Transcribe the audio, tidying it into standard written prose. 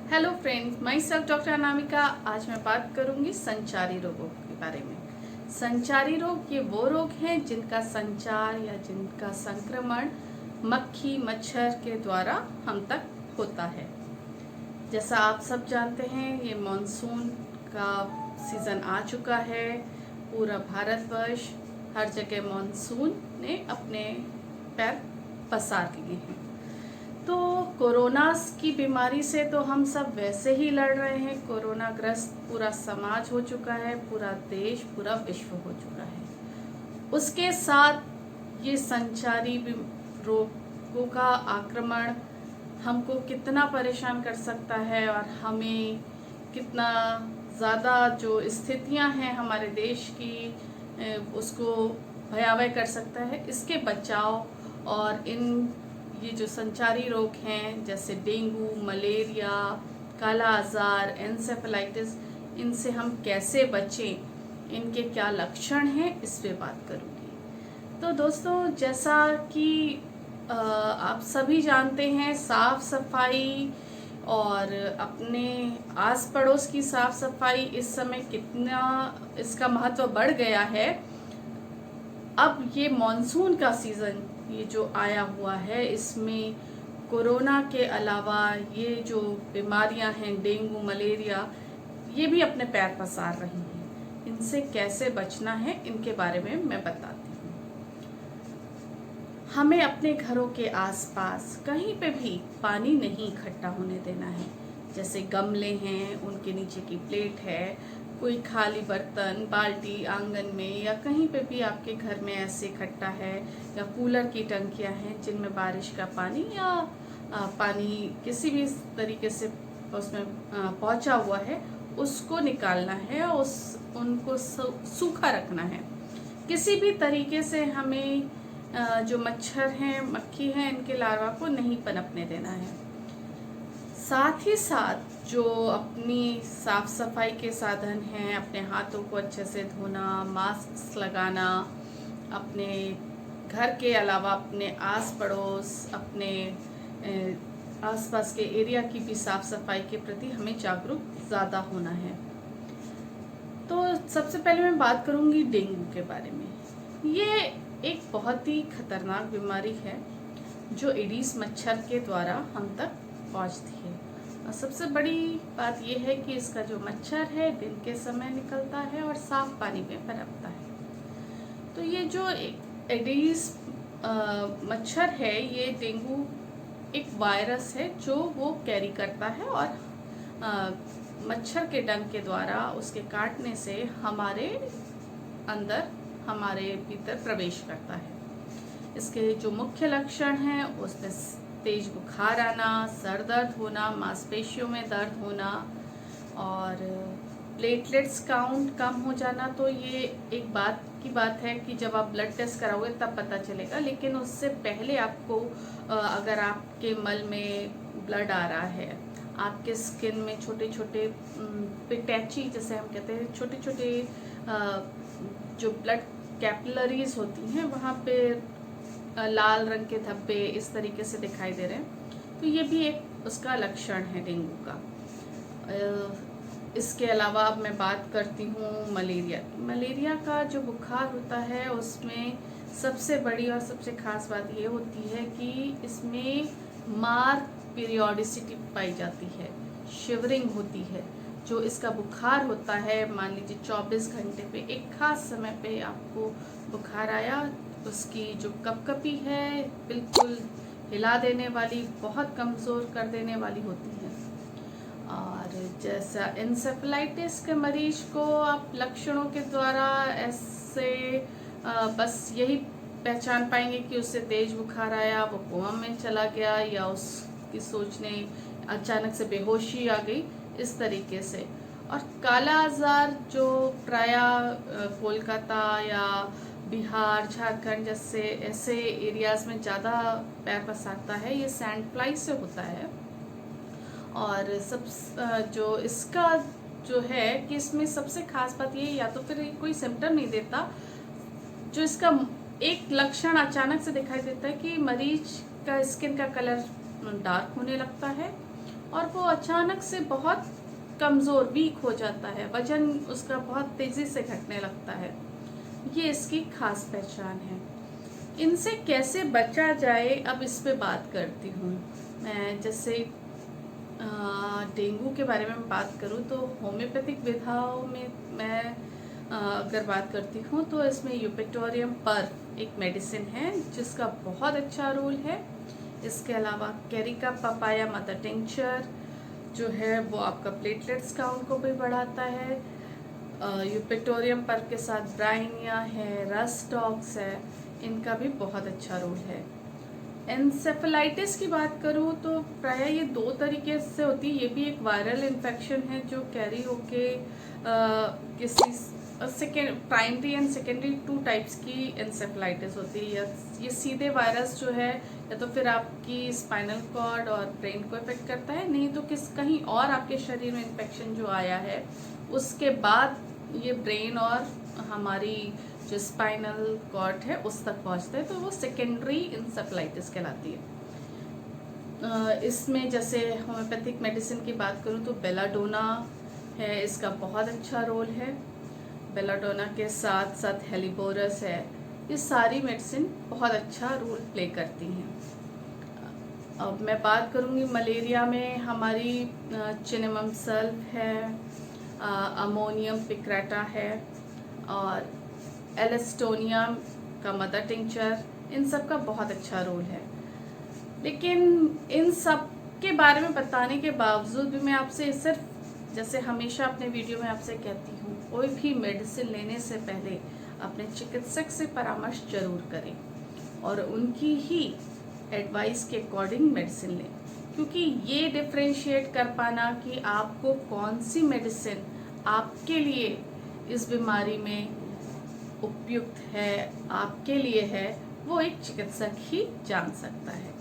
Hello friends, my self doctor Anamika. आज मैं बात करूंगी संचारी रोगों के बारे में। संचारी रोग ये वो रोग हैं जिनका संचार या जिनका संक्रमण मक्खी मच्छर के द्वारा हम तक होता है। जैसा आप सब जानते हैं, ये मॉनसून का सीज़न आ चुका है। पूरा भारतवर्ष, हर जगह मॉनसून ने अपने पैर पसार लिए हैं। तो कोरोना की बीमारी से तो हम सब वैसे ही लड़ रहे हैं। कोरोना ग्रस्त पूरा समाज हो चुका है, पूरा देश, पूरा विश्व हो चुका है। उसके साथ ये संचारी रोगों का आक्रमण हमको कितना परेशान कर सकता है और हमें कितना ज़्यादा जो स्थितियां हैं हमारे देश की उसको भयावह कर सकता है। इसके बचाव और ये जो संचारी रोग हैं जैसे डेंगू, मलेरिया, काला आजार, एन्सेफेलाइटिस, इनसे हम कैसे बचें, इनके क्या लक्षण हैं, इस पे बात करूँगी। तो दोस्तों, जैसा कि आप सभी जानते हैं, साफ सफाई और अपने आस पड़ोस की साफ सफाई इस समय कितना इसका महत्व बढ़ गया है। अब ये मॉनसून का सीज़न ये जो आया हुआ है, इसमें कोरोना के अलावा ये जो बीमारियां हैं, डेंगू, मलेरिया, ये भी अपने पैर पसार रही हैं। इनसे कैसे बचना है, इनके बारे में मैं बताती हूँ। हमें अपने घरों के आसपास कहीं पे भी पानी नहीं इकट्ठा होने देना है। जैसे गमले हैं, उनके नीचे की प्लेट है, कोई खाली बर्तन, बाल्टी आंगन में या कहीं पे भी आपके घर में ऐसे इकट्ठा है, या कूलर की टंकियां हैं जिनमें बारिश का पानी या पानी किसी भी तरीके से उसमें पहुंचा हुआ है, उसको निकालना है और उनको सूखा रखना है। किसी भी तरीके से हमें जो मच्छर हैं, मक्खी हैं, इनके लार्वा को नहीं पनपने देना है। साथ ही साथ जो अपनी साफ सफाई के साधन हैं, अपने हाथों को अच्छे से धोना, मास्क लगाना, अपने घर के अलावा अपने आस पड़ोस, अपने आसपास के एरिया की भी साफ सफाई के प्रति हमें जागरूक ज़्यादा होना है। तो सबसे पहले मैं बात करूँगी डेंगू के बारे में। ये एक बहुत ही खतरनाक बीमारी है जो एडीज मच्छर के द्वारा हम तक पहुंचती है। और सबसे बड़ी बात यह है कि इसका जो मच्छर है दिन के समय निकलता है और साफ पानी में पनपता है। तो ये जो एडीज मच्छर है, ये डेंगू एक वायरस है जो वो कैरी करता है और मच्छर के डंक के द्वारा, उसके काटने से हमारे अंदर, हमारे भीतर प्रवेश करता है। इसके जो मुख्य लक्षण हैं उसमें तेज बुखार आना, सर दर्द होना, मांसपेशियों में दर्द होना और प्लेटलेट्स काउंट कम हो जाना। तो ये एक बात है कि जब आप ब्लड टेस्ट कराओगे तब पता चलेगा, लेकिन उससे पहले आपको अगर आपके मल में ब्लड आ रहा है, आपके स्किन में छोटे छोटे पिटैची जैसे हम कहते हैं, छोटे छोटे जो ब्लड कैपिलरीज होती हैं, वहाँ पे लाल रंग के धब्बे इस तरीके से दिखाई दे रहे हैं, तो ये भी एक उसका लक्षण है डेंगू का। इसके अलावा अब मैं बात करती हूँ मलेरिया का जो बुखार होता है, उसमें सबसे बड़ी और सबसे खास बात ये होती है कि इसमें मार्क पीरियोडिसिटी पाई जाती है, शिवरिंग होती है। जो इसका बुखार होता है, मान लीजिए 24 घंटे पे एक खास समय पे आपको बुखार आया, उसकी जो कपकपी है बिल्कुल हिला देने वाली, बहुत कमज़ोर कर देने वाली होती है। और जैसा एन्सेफेलाइटिस के मरीज को आप लक्षणों के द्वारा ऐसे बस यही पहचान पाएंगे कि उससे तेज बुखार आया, वो कोमा में चला गया, या उसकी सोचने अचानक से बेहोशी आ गई, इस तरीके से। और काला आजार जो प्रायः कोलकाता या बिहार, झारखंड जैसे ऐसे एरियाज में ज़्यादा पैर पसारता है, ये सैंड फ्लाई से होता है। और सब जो इसका जो है कि इसमें सबसे खास बात ये, या तो फिर कोई सिम्टम नहीं देता, जो इसका एक लक्षण अचानक से दिखाई देता है कि मरीज का स्किन का कलर डार्क होने लगता है और वो अचानक से बहुत कमज़ोर वीक हो जाता है, वजन उसका बहुत तेज़ी से घटने लगता है। ये इसकी खास पहचान है। इनसे कैसे बचा जाए, अब इस पे बात करती हूँ मैं। जैसे डेंगू के बारे में बात करूँ तो होम्योपैथिक विधाओं में मैं अगर बात करती हूँ तो इसमें यूपेटोरियम पर एक मेडिसिन है जिसका बहुत अच्छा रोल है। इसके अलावा कैरिका पपाया मदर टिंचर जो है वो आपका प्लेटलेट्स काउंट को भी बढ़ाता है। यूपेटोरियम पर के साथ ब्राइनिया है, रस्टॉक्स है, इनका भी बहुत अच्छा रोल है। एन्सेफेलाइटिस की बात करूँ तो प्रायः ये 2 तरीके से होती है। ये भी एक वायरल इन्फेक्शन है जो कैरी होके किसी प्राइमरी एंड सेकेंडरी 2 टाइप्स की एन्सेफेलाइटिस होती है। ये सीधे वायरस जो है या तो फिर आपकी स्पाइनल कॉर्ड और ब्रेन को इफेक्ट करता है, नहीं तो कहीं और आपके शरीर में इन्फेक्शन जो आया है उसके बाद ये ब्रेन और हमारी जो स्पाइनल कॉर्ड है उस तक पहुंचता है, तो वो सेकेंडरी इंसेफेलाइटिस कहलाती है। इसमें जैसे होम्योपैथिक मेडिसिन की बात करूं तो बेलाडोना है, इसका बहुत अच्छा रोल है। बेलाडोना के साथ साथ हेलिबोरस है, ये सारी मेडिसिन बहुत अच्छा रोल प्ले करती हैं। अब मैं बात करूंगी मलेरिया में हमारी चिनेमम सल्फ है, अमोनियम पिक्रेटा है और एलिस्टोनिया का मदर टिंचर, इन सब का बहुत अच्छा रोल है। लेकिन इन सब के बारे में बताने के बावजूद भी मैं आपसे सिर्फ जैसे हमेशा अपने वीडियो में आपसे कहती हूँ, कोई भी मेडिसिन लेने से पहले अपने चिकित्सक से परामर्श जरूर करें और उनकी ही एडवाइस के अकॉर्डिंग मेडिसिन लें, क्योंकि ये डिफ्रेंशिएट कर पाना कि आपको कौन सी मेडिसिन आपके लिए इस बीमारी में उपयुक्त है, आपके लिए है, वो एक चिकित्सक ही जान सकता है।